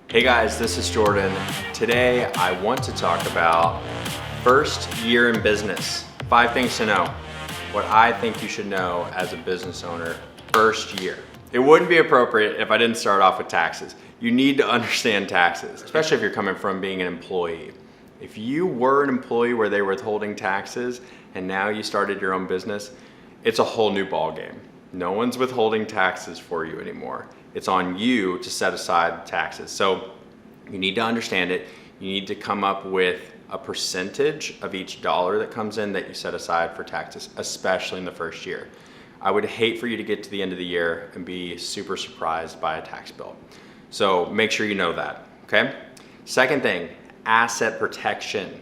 Hey guys, this is Jordan. Today I want to talk about first year in business. 5 things to know. What I think you should know as a business owner first year. It wouldn't be appropriate if I didn't start off with taxes. You need to understand taxes, especially if you're coming from being an employee. If you were an employee where they were withholding taxes and now you started your own business, it's a whole new ball game. No one's withholding taxes for you anymore. It's on you to set aside taxes. So you need to understand it. You need to come up with a percentage of each dollar that comes in that you set aside for taxes, especially in the first year. I would hate for you to get to the end of the year and be super surprised by a tax bill. So make sure you know that, okay? Second thing, asset protection.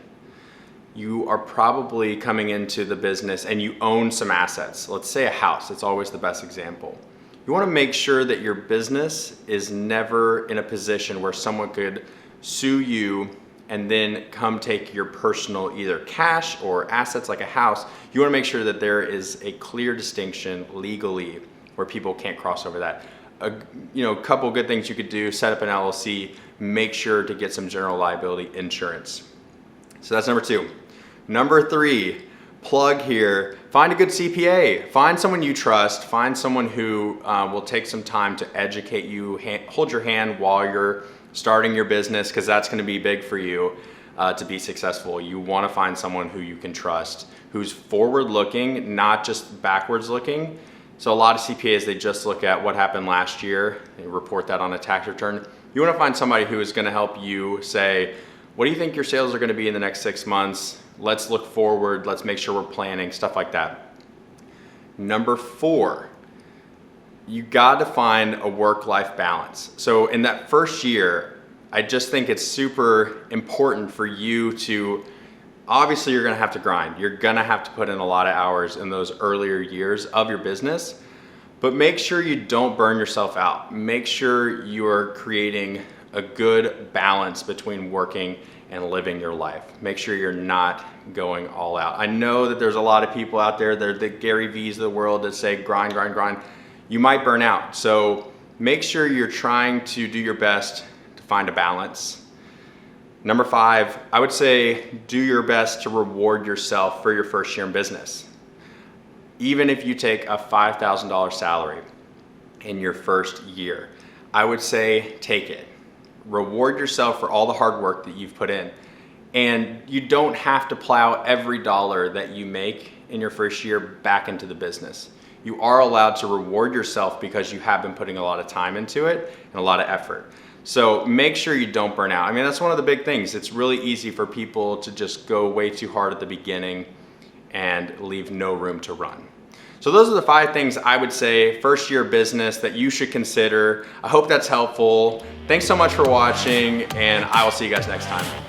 You are probably coming into the business and you own some assets. Let's say a house, it's always the best example. You wanna make sure that your business is never in a position where someone could sue you and then come take your personal either cash or assets like a house. You wanna make sure that there is a clear distinction legally where people can't cross over that. A couple good things you could do: set up an LLC, make sure to get some general liability insurance. So that's number 2. Number 3, plug here, find a good CPA. Find someone you trust, find someone who will take some time to educate you, hold your hand while you're starting your business, because that's gonna be big for you to be successful. You wanna find someone who you can trust, who's forward looking, not just backwards looking. So a lot of CPAs, they just look at what happened last year and report that on a tax return. You wanna find somebody who is gonna help you say, what do you think your sales are gonna be in the next 6 months? Let's look forward, let's make sure we're planning, stuff like that. Number 4, you got to find a work-life balance. So in that first year, I just think it's super important for you to, obviously you're gonna have to grind. You're gonna have to put in a lot of hours in those earlier years of your business, but make sure you don't burn yourself out. Make sure you're creating a good balance between working and living your life. Make sure you're not going all out. I know that there's a lot of people out there, they're the Gary V's of the world, that say grind, grind, grind. You might burn out. So make sure you're trying to do your best to find a balance. Number 5, I would say do your best to reward yourself for your first year in business. Even if you take a $5,000 salary in your first year, I would say take it. Reward yourself for all the hard work that you've put in. And you don't have to plow every dollar that you make in your first year back into the business. You are allowed to reward yourself because you have been putting a lot of time into it and a lot of effort. So make sure you don't burn out. I mean, that's one of the big things. It's really easy for people to just go way too hard at the beginning and leave no room to run. So those are the 5 things I would say first year business that you should consider. I hope that's helpful. Thanks so much for watching, and I will see you guys next time.